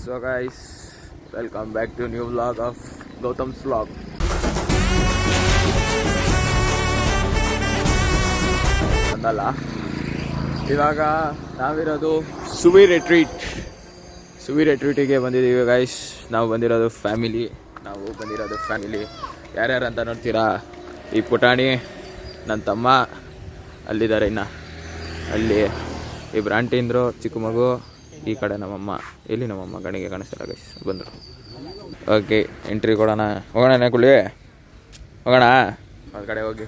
So guys, welcome back to new vlog of Gautam's vlog. ಅಂದಲ್ಲ ಇವಾಗ ನಾವಿರೋದು ಸುವಿ ರೆಟ್ರೀಟಿಗೆ ಬಂದಿದ್ದೀವಿ ಗೈಸ್. ನಾವು ಬಂದಿರೋದು ಫ್ಯಾಮಿಲಿ ಯಾರ್ಯಾರು ಅಂತ ನೋಡ್ತೀರಾ? ಈ ಪುಟಾಣಿ, ನನ್ನ ತಮ್ಮ ಅಲ್ಲಿದ್ದಾರೆ, ಇನ್ನು ಅಲ್ಲಿ ಇಬ್ಬರು ಆಂಟಿಂದರು, ಚಿಕ್ಕ ಮಗು, ಈ ಕಡೆ ನಮ್ಮಮ್ಮ. ಎಲ್ಲಿ ನಮ್ಮಮ್ಮ ಗಣಿಗೆ ಕಾಣಿಸ್ತಾರ ಗೈಸ್, ಬಂದರು. ಓಕೆ, ಎಂಟ್ರಿ ಕೊಡೋಣ, ಹೋಗೋಣ ಕುಳಿ, ಹೋಗೋಣ ಒಳಗಡೆ ಹೋಗಿ.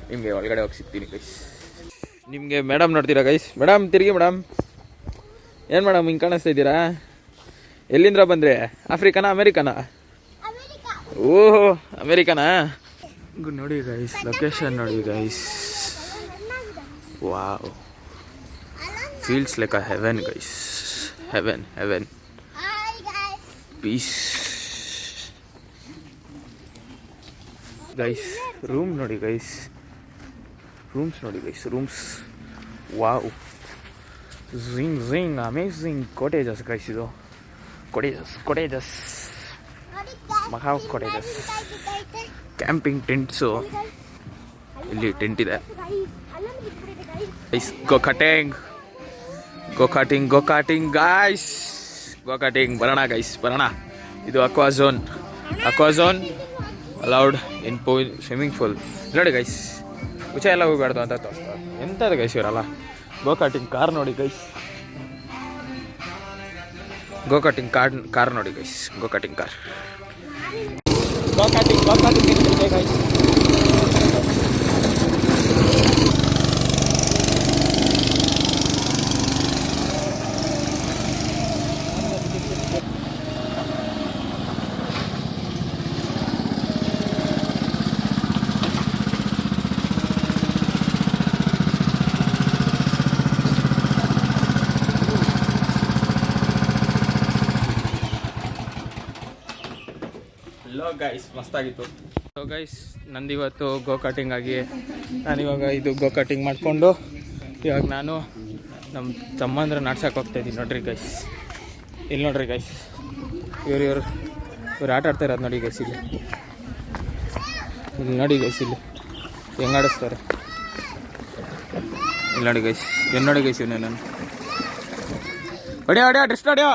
ನಿಮಗೆ ಒಳಗಡೆ ಹೋಗಿ ಸಿಗ್ತೀನಿ ಗೈಸ್. ನಿಮಗೆ ಮೇಡಮ್ ನೋಡ್ತೀರಾ ಗೈಸ್? ಮೇಡಮ್ ತಿರುಗಿ ಮೇಡಮ್. ಏನು ಮೇಡಮ್ ಹಿಂಗೆ ಕಾಣಿಸ್ತಾ ಇದ್ದೀರಾ? ಎಲ್ಲಿಂದ ಬಂದರೆ? ಆಫ್ರಿಕಾನಾ ಅಮೇರಿಕಾನಾ? ಓಹೋ, ಅಮೇರಿಕಾನಾ? ನೋಡಿ ಗೈಸ್, ಲೊಕೇಶನ್ ನೋಡಿ guys. Wow, feels like a heaven guys. Heaven peace guys. Room ನೋಡಿ ಗೈಸ್, ರೂಮ್ಸ್ ವಾವ್, ಜಿಂಗ್ ಅಮೇಝಿಂಗ್ ಕಾಟೇಜಸ್ ಗೈಸ್. ಇದು ಕಾಟೇಜಸ್ ಮಹಾ ಕಾಟೇಜಸ್. ಕ್ಯಾಂಪಿಂಗ್ ಟೆಂಟ್ಸು, ಇಲ್ಲಿ ಟೆಂಟ್ ಇದೆ ಗೈಸ್. ಗೋ ಕಾರ್ಟಿಂಗ್ ಗಾಯ್ಸ್, ಬರೋಣ ಗೈಸ್, ಬರೋಣ. ಇದು Aquazone allowed in pool, swimming pool. ನೋಡಿ ಗೈಸ್, ಹುಚ್ಚ ಎಲ್ಲ ಹೋಗ್ಬಾರ್ದು ಅಂತ ತೋರಿಸ್ತಾರೆ. ಎಂಥದ್ದು ಗೈಸ್ ಇವರಲ್ಲ. ಗೋ ಕಾರ್ಟಿಂಗ್ ಕಾರ್ ನೋಡಿ ಗೈಸ್, ಕಾರ್ ನೋಡಿ guys. Go karting guys. Guys ಮಸ್ತಾಗಿತ್ತು. So guys, ನಂದಿವತ್ತು ಗೋ ಕಾರ್ಟಿಂಗ್ ಆಗಿ ನಾನಿವಾಗ ಇದು ಗೋ ಕಾರ್ಟಿಂಗ್ ಮಾಡಿಕೊಂಡು ಇವಾಗ ನಾನು ನಮ್ಮ ತಮ್ಮಂದ್ರೆ ನಾಡ್ಸಕ್ಕೆ ಹೋಗ್ತಾಯಿದ್ದೀನಿ. ನೋಡ್ರಿ ಗೈಸ್, ಇಲ್ಲಿ ನೋಡ್ರಿ ಗೈಸ್, ಇವ್ರು ಆಟ ಆಡ್ತಾ ಇರೋದು ನೋಡಿ ಗೈಸ್. ಇಲ್ಲಿ ನೋಡಿ ಗೈಸ್, ಇಲ್ಲಿ ಹೆಂಗೆ ಆಡಿಸ್ತಾರೆ. ಇಲ್ಲಿ ನೋಡಿ ಗೈಸ್, ನೋಡಿ ಗೈಸ್, ಇವನೇ ನಾನು ಹೊಡಿಯೋ ಡ್ರೆಸ್ ಹೊಡಿಯೋ.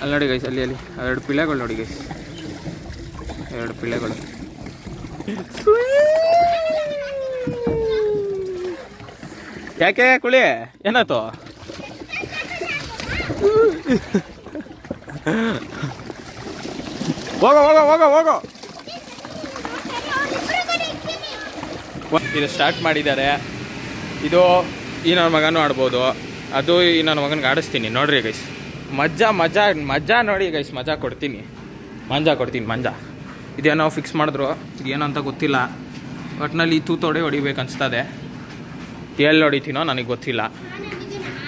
ಅಲ್ಲಿ ನೋಡಿ ಗೈಸ್, ಅಲ್ಲಿ ಎರಡು ಪಿಳ್ಳೆಗಳು ನೋಡಿ ಗೈಸ್, ಎರಡು ಪಿಳ್ಳೆಗಳು. ಯಾಕೆ ಕುಳಿ, ಏನಾಯ್ತು? ಹೋಗೋ. ಇದು ಸ್ಟಾರ್ಟ್ ಮಾಡಿದ್ದಾರೆ. ಇದು ಈ ನನ್ನ ಮಗನೂ ಆಡ್ಬೋದು, ಅದು ಈ ನನ್ನ ಮಗನಿಗೆ ಆಡಿಸ್ತೀನಿ. ನೋಡ್ರಿ ಗೈಸ್, ಮಜಾ ನೋಡಿ ಗೈಸ್. ಮಜಾ ಕೊಡ್ತೀನಿ. ಇದೇನೋ ಫಿಕ್ಸ್ ಮಾಡಿದ್ರು, ಏನೋ ಅಂತ ಗೊತ್ತಿಲ್ಲ. ಒಟ್ಟಿನಲ್ಲಿ ತೂತೋಡೆ ಹೊಡಿಬೇಕು ಅನಿಸ್ತದೆ. ಎಲ್ಲಿ ಹೊಡಿತೀನೋ ನನಗೆ ಗೊತ್ತಿಲ್ಲ.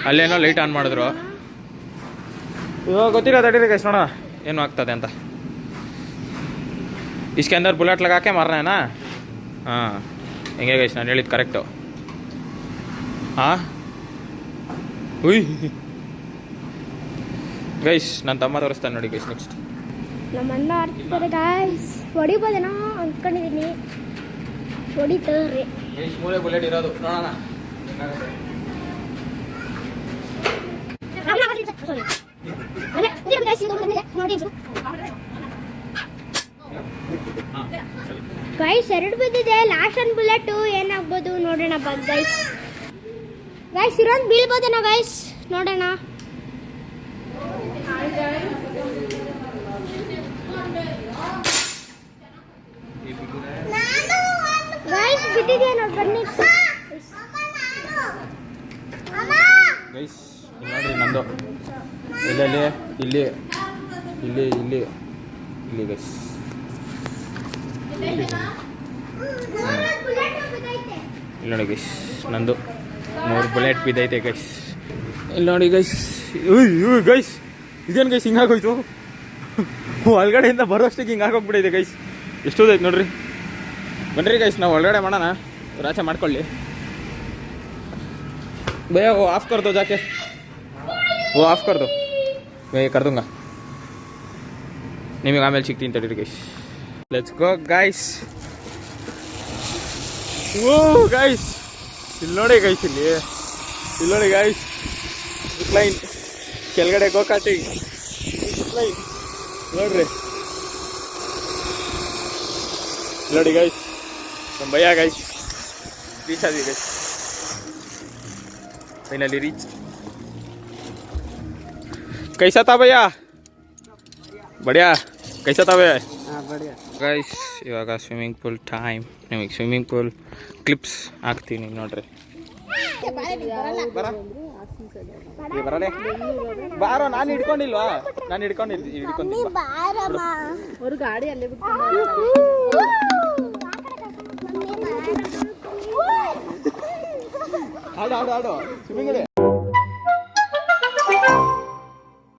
ಅಲ್ಲೇನೋ ಲೈಟ್ ಆನ್ ಮಾಡಿದ್ರು, ಇವಾಗ ಗೊತ್ತಿಲ್ಲ. ತಡೀರಿ ಗೈಸ್, ನೋಡೋಣ ಏನು ಆಗ್ತದೆ ಅಂತ. इसके अंदर बुलेट लगा के मारना है ना? हाँ, ಹೆಂಗೆ ಗೈಸ್ ನಾನು ಹೇಳಿದ್ದು ಕರೆಕ್ಟು? ಹಾಂ, ಗೈಸ್ ನನ್ನ ತಮ್ಮ ತೋರಿಸ್ತಾನೆ ನೋಡಿ ಗೈಸ್. ನೆಕ್ಸ್ಟ್ ನಮ್ಮನ್ನ ಆಡ್ತಿದ್ದಾರೆ ಗೈಸ್. ಹೊಡಿಬೋದೇನೋ ಅಂದ್ಕೊಂಡಿದ್ದೀನಿ, ಹೊಡಿತಾರೆ ಗೈಸ್. ಮೂಲೆ ಬುಲೆಟ್ ಇರೋದು ನೋಡೋಣ. ಗೈಸ್, ಎರಡು ಬಿದ್ದಿದೆ. ಲಾಸ್ಟ್ ಒಂದು ಬುಲೆಟ್ ಏನಾಗ್ಬೋದು ನೋಡೋಣ ಬಾ ಗೈಸ್. ಇರೋದು ಬೀಳ್ಬೋದೇನೋ ಗೈಸ್, ನೋಡೋಣ. ಗೈಸ್ ಬಿಟ್ಟಿದೆಯಾ ನೋಡಿ, ಬನ್ನಿ ಗೈಸ್. ನೋಡ್ರಿ ನಂದು ಇಲ್ಲಿ ಗೈಸ್. ಇಲ್ಲಿ ನೋಡಿ ಗೈಸ್, ನಂದು 3 ಬುಲೆಟ್ ಬಿದ್ದೈತೆ ಗೈಸ್. ಇಲ್ಲಿ ನೋಡಿ ಗೈಸ್. ಗೈಸ್ ಇದೇನು ಗೈಸ್ ಹಿಂಗಾಗೋಯ್ತು? ಒಳಗಡೆಯಿಂದ ಬರೋಷ್ಟಕ್ಕೆ ಹಿಂಗಾಗೋಗ್ಬಿಟ್ಟಿದೆ ಗೈಸ್. ಎಷ್ಟೋದೈತೆ ನೋಡ್ರಿ. ಬನ್ನಿರಿ ಗೈಸ್, ನಾವು ಒಳಗಡೆ ಮಾಡೋಣ, ರಾಚ ಮಾಡ್ಕೊಳ್ಳಿ. भैया वो ऑफ कर दो जाके, वो ऑफ कर दो, मैं ये कर दूंगा. ನಿಮಗೆ ಆಮೇಲೆ ಸಿಗ್ತೀನಿ ತಡೀರಿ ಗೈಸ್. Let's go guys. ಓ ಗೈಸ್, ಇಲ್ಲಿ ನೋಡಿ ಗೈಸ್, ಇಲ್ಲಿ ನೋಡಿ ಗೈಸ್, ಲೈನ್ ಕೆಳಗಡೆ ಗೋಕಾಟಿ ಲೈನ್ ನೋಡ್ರಿ. ನೋಡಿ ಗೈಸ್, ನಮ್ಮ ಭಯ್ಯ ಗೈಸ್ ರೀಚ್ ಆದ್ವಿ ಗೈಸ್, ಫೈನಲಿ ರೀಚ್. कैसा था भैया? बढ़िया. कैसा था भैया? बढ़िया. ಗೈಸ್ ಇವಾಗ ಸ್ವಿಮ್ಮಿಂಗ್ ಪೂಲ್ ಟೈಮ್. ನಿಮಗೆ ಸ್ವಿಮ್ಮಿಂಗ್ ಪೂಲ್ ಕ್ಲಿಪ್ಸ್ ಹಾಕ್ತೀನಿ ನೋಡ್ರಿ. ಬರಲೇ ಬಾರೋ, ನಾನು ಹಿಡ್ಕೊಂಡಿಲ್ವಾ? ನಾನು ಹಿಡ್ಕೊಂಡಿಲ್ಲ. ஒரு ಗಾಡಿ ಅಲ್ಲೇ ಬಿಟ್ಟು ಆಡು ಸ್ವಿಮ್ಮಿಂಗ್